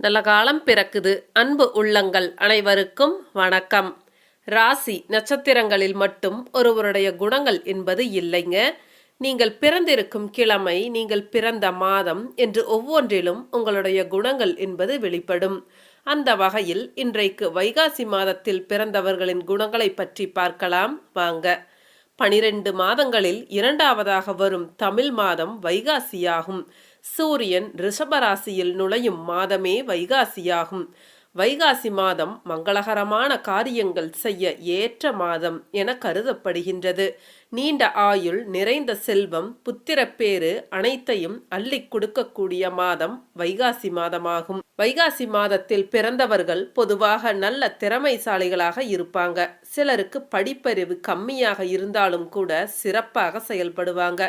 நல்ல காலம் பிறக்குது. அன்பு உள்ளங்கள் அனைவருக்கும் வணக்கம். ராசி நட்சத்திரங்களில் மட்டும் ஒருவருடைய குணங்கள் என்பது இல்லைங்க. நீங்கள் பிறந்திருக்கும் கிழமை, நீங்கள் பிறந்த மாதம் என்று ஒவ்வொன்றிலும் உங்களுடைய குணங்கள் என்பது வெளிப்படும். அந்த வகையில் இன்றைக்கு வைகாசி மாதத்தில் பிறந்தவர்களின் குணங்களை பற்றி பார்க்கலாம் வாங்க. 12 மாதங்களில் இரண்டாவதாக வரும் தமிழ் மாதம் வைகாசியாகும். சூரியன் ரிஷபராசியில் நுழையும் மாதமே வைகாசியாகும். வைகாசி மாதம் மங்களகரமான காரியங்கள் செய்ய ஏற்ற மாதம் என கருதப்படுகின்றது. நீண்ட ஆயுள், நிறைந்த செல்வம், புத்திரப்பேறு அனைத்தையும் அள்ளி கொடுக்கக்கூடிய மாதம் வைகாசி மாதமாகும். வைகாசி மாதத்தில் பிறந்தவர்கள் பொதுவாக நல்ல திறமைசாலிகளாக இருப்பாங்க. சிலருக்கு படிப்பறிவு கம்மியாக இருந்தாலும் கூட சிறப்பாக செயல்படுவாங்க.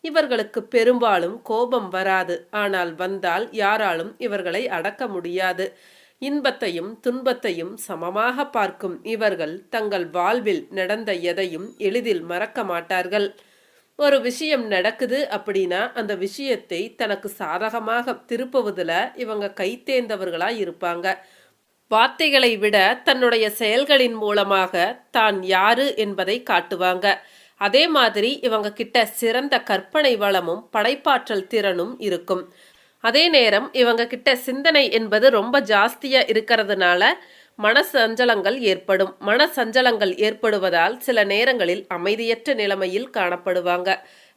இவர்களுக்கு பெரும்பாலும் கோபம் வராது. ஆனால் வந்தால் யாராலும் இவர்களை அடக்க முடியாது. இன்பத்தையும் துன்பத்தையும் சமமாக பார்க்கும் இவர்கள் தங்கள் வாழ்வில் நடந்த எதையும் எளிதில் மறக்க மாட்டார்கள். ஒரு விஷயம் நடக்குது அப்படின்னா அந்த விஷயத்தை தனக்கு சாதகமாக திருப்புவதில் இவங்க கைத்தேர்ந்தவர்களா இருப்பாங்க. வார்த்தைகளை விட தன்னுடைய செயல்களின் மூலமாக தான் யாரு என்பதை காட்டுவாங்க. அதே மாதிரி இவங்க கிட்ட சிறந்த கற்பனை வளமும் படைப்பாற்றல் திறனும் இருக்கும். அதே நேரம் இவங்க கிட்ட சிந்தனை என்பது ரொம்ப ஜாஸ்தியா இருக்கிறதுனால மனசஞ்சலங்கள் ஏற்படும். மனசஞ்சலங்கள் ஏற்படுவதால் சில நேரங்களில் அமைதியற்ற நிலைமையில் காணப்படுவாங்க.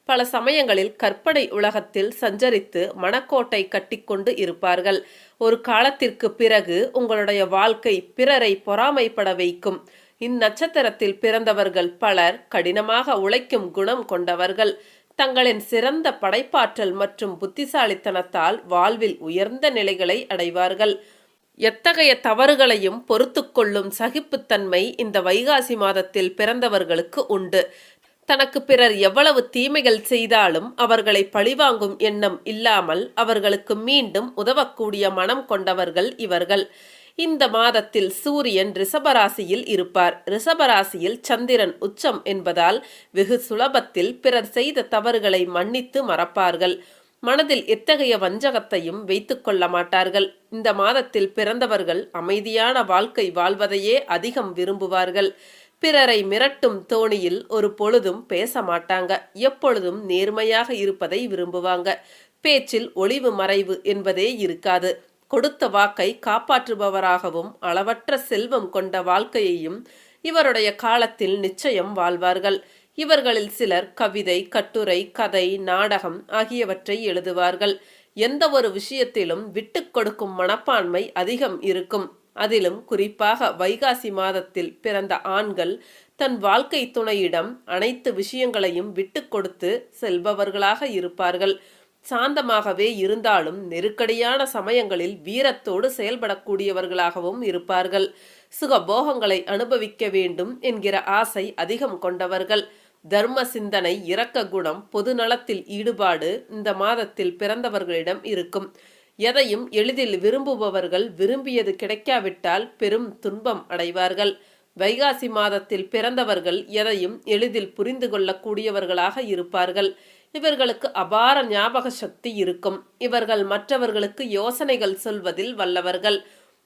பல சமயங்களில் கற்பனை உலகத்தில் சஞ்சரித்து மனக்கோட்டை கட்டிக்கொண்டு இருப்பார்கள். ஒரு காலத்திற்கு பிறகு உங்களுடைய வாழ்க்கை பிறரை பொறாமைப்பட வைக்கும். இந்நட்சத்திரத்தில் பிறந்தவர்கள் பலர் கடினமாக உழைக்கும் குணம் கொண்டவர்கள். தங்களின் சிறந்த படைப்பாற்றல் மற்றும் புத்திசாலித்தனத்தால் வாழ்வில் உயர்ந்த நிலைகளை அடைவார்கள். எத்தகைய தவறுகளையும் பொறுத்து கொள்ளும் சகிப்புத்தன்மை இந்த வைகாசி மாதத்தில் பிறந்தவர்களுக்கு உண்டு. தனக்கு பிறர் எவ்வளவு தீமைகள் செய்தாலும் அவர்களை பழிவாங்கும் எண்ணம் இல்லாமல் அவர்களுக்கு மீண்டும் உதவக்கூடிய மனம் கொண்டவர்கள் இவர்கள். இந்த மாதத்தில் சூரியன் ரிஷபராசியில் இருப்பார். ரிஷபராசியில் சந்திரன் உச்சம் என்பதால் வெகு சுலபத்தில் பிறர் செய்த தவறுகளை மன்னித்து மறப்பார்கள். மனதில் எத்தகைய வஞ்சகத்தையும் வைத்துக் கொள்ள மாட்டார்கள். இந்த மாதத்தில் பிறந்தவர்கள் அமைதியான வாழ்க்கை வாழ்வதையே அதிகம் விரும்புவார்கள். பிறரை மிரட்டும் தோணியில் ஒரு பொழுதும் பேச மாட்டாங்க. எப்பொழுதும் நேர்மையாக இருப்பதை விரும்புவாங்க. பேச்சில் ஒளிவு மறைவு என்பதே இருக்காது. கொடுத்த வாக்கை காப்பாற்றுபவராகவும் அளவற்ற செல்வம் கொண்ட வாழ்க்கையையும் இவருடைய காலத்தில் நிச்சயம் வாழ்வார்கள். இவர்களில் சிலர் கவிதை, கட்டுரை, கதை, நாடகம் ஆகியவற்றை எழுதுவார்கள். எந்த ஒரு விஷயத்திலும் விட்டு கொடுக்கும் மனப்பான்மை அதிகம் இருக்கும். அதிலும் குறிப்பாக வைகாசி மாதத்தில் பிறந்த ஆண்கள் தன் வாழ்க்கை துணையிடம் அனைத்து விஷயங்களையும் விட்டு கொடுத்து செல்பவர்களாக இருப்பார்கள். சாந்தமாகவே இருந்தாலும் நெருக்கடியான சமயங்களில் வீரத்தோடு செயல்படக்கூடியவர்களாகவும் இருப்பார்கள். சுகபோகங்களை அனுபவிக்க வேண்டும் என்கிற ஆசை அதிகம் கொண்டவர்கள். தர்ம சிந்தனை, இரக்க குணம், பொது நலத்தில் ஈடுபாடு இந்த மாதத்தில் பிறந்தவர்களிடம் இருக்கும். எதையும் எளிதில் விரும்புபவர்கள் விரும்பியது கிடைக்காவிட்டால் பெரும் துன்பம் அடைவார்கள். வைகாசி மாதத்தில் பிறந்தவர்கள் எதையும் எளிதில் புரிந்து கொள்ளக்கூடியவர்களாக இருப்பார்கள். இவர்களுக்கு அபார ஞாபக சக்தி இருக்கும். இவர்கள் மற்றவர்களுக்கு யோசனைகள் சொல்வதில் வல்லவர்கள்.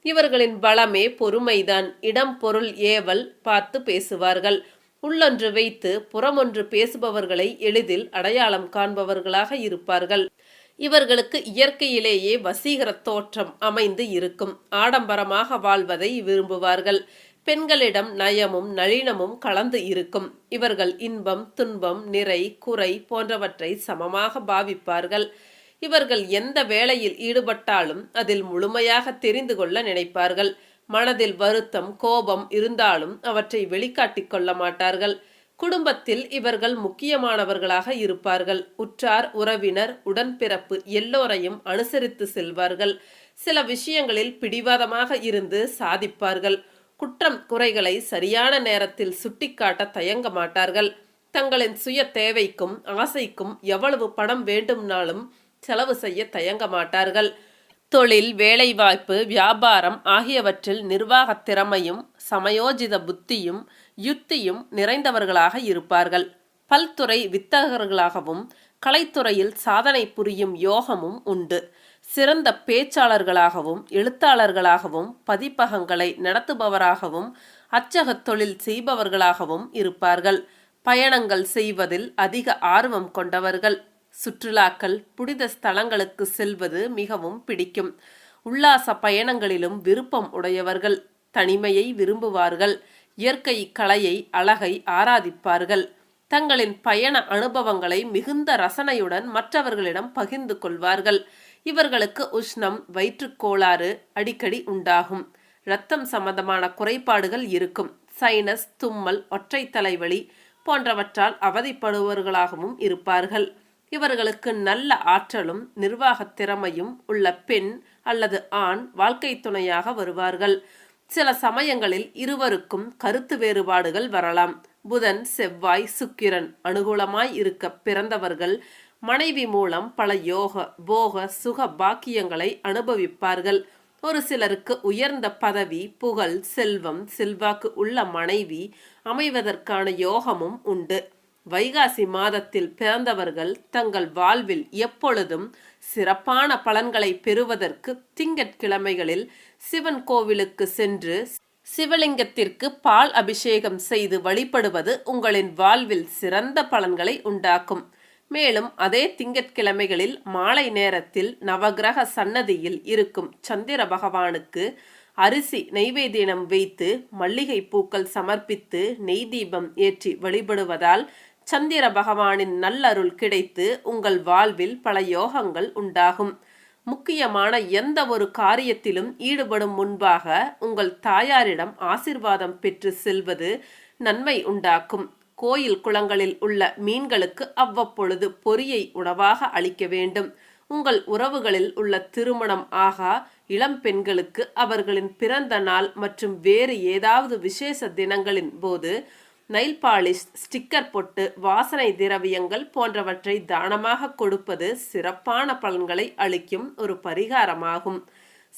இவர்களின் பலமே பொறுமைதான். இடம், பொருள், ஏவல் பார்த்து பேசுவார்கள். உள்ளொன்று வைத்து புறமொன்று பேசுபவர்களை எளிதில் அடையாளம் காண்பவர்களாக இருப்பார்கள். இவர்களுக்கு இயற்கையிலேயே வசீகர தோற்றம் அமைந்து இருக்கும். ஆடம்பரமாக வாழ்வதை விரும்புவார்கள். பெண்களிடம் நயமும் நளினமும் கலந்து இருக்கும். இவர்கள் இன்பம், துன்பம், நிறை, குறை போன்றவற்றை சமமாக பாவிப்பார்கள். இவர்கள் எந்த வேலையில் ஈடுபட்டாலும் அதில் முழுமையாக தெரிந்து கொள்ள நினைப்பார்கள். மனதில் வருத்தம், கோபம் இருந்தாலும் அவற்றை வெளிக்காட்டிக் கொள்ள மாட்டார்கள். குடும்பத்தில் இவர்கள் முக்கியமானவர்களாக இருப்பார்கள். உற்றார், உறவினர், உடன்பிறப்பு எல்லோரையும் அனுசரித்து செல்வார்கள். சில விஷயங்களில் பிடிவாதமாக இருந்து சாதிப்பார்கள். குற்றம் குறைகளை சரியான நேரத்தில் சுட்டிக்காட்ட தயங்க மாட்டார்கள். தங்களின் சுய தேவைக்கும் ஆசைக்கும் எவ்வளவு பணம் வேண்டும்னாலும் செலவு செய்ய தயங்க மாட்டார்கள். தொழில், வேலைவாய்ப்பு, வியாபாரம் ஆகியவற்றில் நிர்வாக திறமையும் சமயோஜித புத்தியும் யுத்தியும் நிறைந்தவர்களாக இருப்பார்கள். பல்துறை வித்தகர்களாகவும் கலைத்துறையில் சாதனை புரியும் யோகமும் உண்டு. சிறந்த பேச்சாளர்களாகவும் எழுத்தாளர்களாகவும் பதிப்பகங்களை நடத்துபவராகவும் அச்சகத் தொழில் செய்பவர்களாகவும் இருப்பார்கள். பயணங்கள் செய்வதில் அதிக ஆர்வம் கொண்டவர்கள். சுற்றுலாக்கள், புனித ஸ்தலங்களுக்கு செல்வது மிகவும் பிடிக்கும். உல்லாச பயணங்களிலும் விருப்பம் உடையவர்கள். தனிமையை விரும்புவார்கள். இயற்கை, கலையை, அழகை ஆராதிப்பார்கள். தங்களின் பயண அனுபவங்களை மிகுந்த ரசனையுடன் மற்றவர்களிடம் பகிர்ந்து கொள்வார்கள். இவர்களுக்கு உஷ்ணம், வயிற்றுக்கோளாறு அடிக்கடி உண்டாகும். இரத்தம் சம்பந்தமான குறைபாடுகள் இருக்கும். சைனஸ், தும்மல், ஒற்றை தலைவலி போன்றவற்றால் அவதிப்படுபவர்களாகவும் இருப்பார்கள். இவர்களுக்கு நல்ல ஆற்றலும் நிர்வாகத் திறமையும் உள்ள பெண் அல்லது ஆண் வாழ்க்கை துணையாக வருவார்கள். சில சமயங்களில் இருவருக்கும் கருத்து வேறுபாடுகள் வரலாம். புதன், செவ்வாய், சுக்கிரன் அனுகூலமாய் இருக்க பிறந்தவர்கள் மனைவி மூலம் பல யோக, போக, சுக பாக்கியங்களை அனுபவிப்பார்கள். ஒரு சிலருக்கு உயர்ந்த பதவி, புகழ், செல்வம், செல்வாக்கு உள்ள மனைவி அமைவதற்கான யோகமும் உண்டு. வைகாசி மாதத்தில் பிறந்தவர்கள் தங்கள் வாழ்வில் எப்பொழுதும் சிறப்பான பலன்களை பெறுவதற்கு திங்கட்கிழமைகளில் சிவன் கோவிலுக்கு சென்று சிவலிங்கத்திற்கு பால் அபிஷேகம் செய்து வழிபடுவது உங்களின் வாழ்வில் சிறந்த பலன்களை உண்டாக்கும். மேலும் அதே திங்கட்கிழமைகளில் மாலை நேரத்தில் நவகிரக சன்னதியில் இருக்கும் சந்திர பகவானுக்கு அரிசி நெய்வேத்தியம் வைத்து மல்லிகை பூக்கள் சமர்ப்பித்து நெய் தீபம் ஏற்றி வழிபடுவதால் சந்திர பகவானின் நல்லருள் கிடைத்து உங்கள் வாழ்வில் பல யோகங்கள் உண்டாகும். முக்கியமான எந்த ஒரு காரியத்திலும் ஈடுபடும் முன்பாக உங்கள் தாயாரிடம் ஆசிர்வாதம் பெற்று செல்வது நன்மை உண்டாக்கும். கோயில் குளங்களில் உள்ள மீன்களுக்கு அவ்வப்பொழுது பொரியை உணவாக அளிக்க வேண்டும். உங்கள் உறவுகளில் உள்ள திருமணம் ஆகா இளம் பெண்களுக்கு அவர்களின் பிறந்த நாள் மற்றும் வேறு ஏதாவது விசேஷ தினங்களின் போது நெயில் பாலிஷ், ஸ்டிக்கர் பொட்டு, வாசனை திரவியங்கள் போன்றவற்றை தானமாக கொடுப்பது சிறப்பான பலன்களை அளிக்கும் ஒரு பரிகாரமாகும்.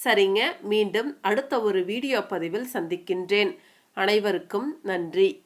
சரிங்க, மீண்டும் அடுத்த ஒரு வீடியோ பதிவில் சந்திக்கின்றேன். அனைவருக்கும் நன்றி.